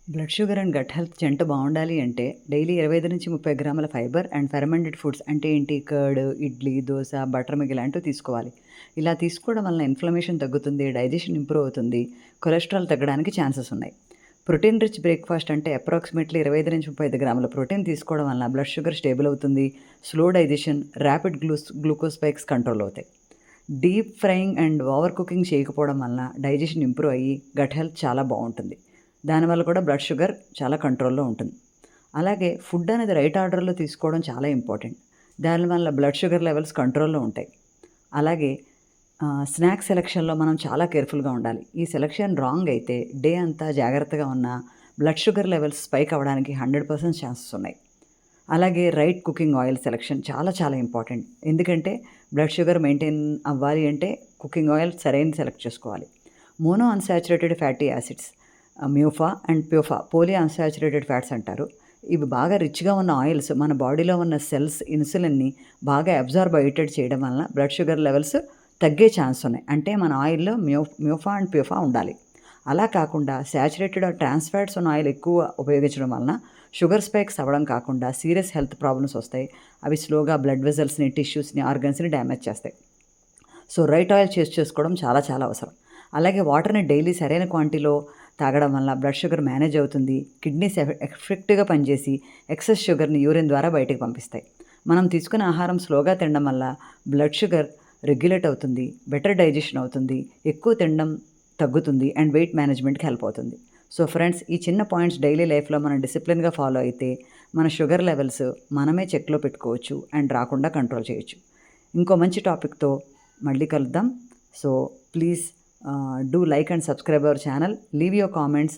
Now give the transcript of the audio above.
Blood sugar and gut health జంట బాగుండాలి అంటే డైలీ 25-30 గ్రాముల ఫైబర్ అండ్ ఫెర్మెంటెడ్ ఫుడ్స్ అంటే ఏంటి curd, idli, dosa, butter milk ఇలాంటివి తీసుకోవాలి. ఇలా తీసుకోవడం వల్ల ఇన్ఫ్లమేషన్ తగ్గుతుంది, డైజెషన్ ఇంప్రూవ్ అవుతుంది, కొలెస్ట్రాల్ తగ్గడానికి ఛాన్సెస్ ఉన్నాయి. ప్రోటీన్ రిచ్ బ్రేక్ఫాస్ట్ అంటే అప్రాక్సిమేట్లీ 25-35 గ్రాముల ప్రోటీన్ తీసుకోవడం వల్ల బ్లడ్ షుగర్ స్టేబుల్ అవుతుంది, slow digestion, rapid glucose spikes control అవుతాయి. Deep frying and over cooking చేయకపోవడం వలన డైజెషన్ ఇంప్రూవ్ అయ్యి గట్ హెల్త్ చాలా బాగుంటుంది. దానివల్ల కూడా బ్లడ్ షుగర్ చాలా కంట్రోల్లో ఉంటుంది. అలాగే ఫుడ్ అనేది రైట్ ఆర్డర్లో తీసుకోవడం చాలా ఇంపార్టెంట్. దానివల్ల బ్లడ్ షుగర్ లెవెల్స్ కంట్రోల్లో ఉంటాయి. అలాగే స్నాక్స్ సెలక్షన్లో మనం చాలా కేర్ఫుల్గా ఉండాలి. ఈ సెలక్షన్ రాంగ్ అయితే డే అంతా జాగ్రత్తగా ఉన్న బ్లడ్ షుగర్ లెవెల్స్ స్పైక్ అవ్వడానికి 100% ఛాన్సెస్ ఉన్నాయి. అలాగే రైట్ కుకింగ్ ఆయిల్ సెలక్షన్ చాలా చాలా ఇంపార్టెంట్. ఎందుకంటే బ్లడ్ షుగర్ మెయింటైన్ అవ్వాలి అంటే కుకింగ్ ఆయిల్ సరైన సెలెక్ట్ చేసుకోవాలి. Mono unsaturated fatty acids MUFA and PUFA poly unsaturated fats అంటారు. ఇవి బాగా రిచ్గా ఉన్న ఆయిల్స్ మన బాడీలో ఉన్న సెల్స్ ఇన్సులిన్ని బాగా అబ్జార్బ్ అయ్యేటట్టు చేయడం వలన బ్లడ్ షుగర్ లెవెల్స్ తగ్గే ఛాన్స్ ఉన్నాయి. అంటే మన ఆయిల్లో మ్యూఫా అండ్ ప్యూఫా ఉండాలి. అలా కాకుండా శాచురేటెడ్ ట్రాన్స్ ఫ్యాట్స్ ఉన్న ఆయిల్ ఎక్కువ ఉపయోగించడం వలన షుగర్ స్పైక్స్ అవ్వడం కాకుండా సీరియస్ హెల్త్ ప్రాబ్లమ్స్ వస్తాయి. అవి స్లోగా బ్లడ్ వెజల్స్ని, టిష్యూస్ని, ఆర్గన్స్ని డ్యామేజ్ చేస్తాయి. సో రైట్ ఆయిల్ చేసుకోవడం చాలా చాలా అవసరం. అలాగే వాటర్ని డైలీ సరైన క్వాంటిటీలో తాగడం వల్ల బ్లడ్ షుగర్ మేనేజ్ అవుతుంది. కిడ్నీస్ ఎఫెక్టివ్గా పనిచేసి ఎక్సెస్ షుగర్ని యూరిన్ ద్వారా బయటకు పంపిస్తాయి. మనం తీసుకునే ఆహారం స్లోగా తినడం వల్ల బ్లడ్ షుగర్ రెగ్యులేట్ అవుతుంది, బెటర్ డైజెషన్ అవుతుంది, ఎక్కువ తినడం తగ్గుతుంది అండ్ వెయిట్ మేనేజ్మెంట్కి హెల్ప్ అవుతుంది. సో ఫ్రెండ్స్, ఈ చిన్న పాయింట్స్ డైలీ లైఫ్లో మనం డిసిప్లిన్గా ఫాలో అయితే మన షుగర్ లెవెల్స్ మనమే చెక్లో పెట్టుకోవచ్చు అండ్ రాకుండా కంట్రోల్ చేయొచ్చు. ఇంకో మంచి టాపిక్తో మళ్ళీ కలుద్దాం. So please do like and subscribe our channel. Leave your comments.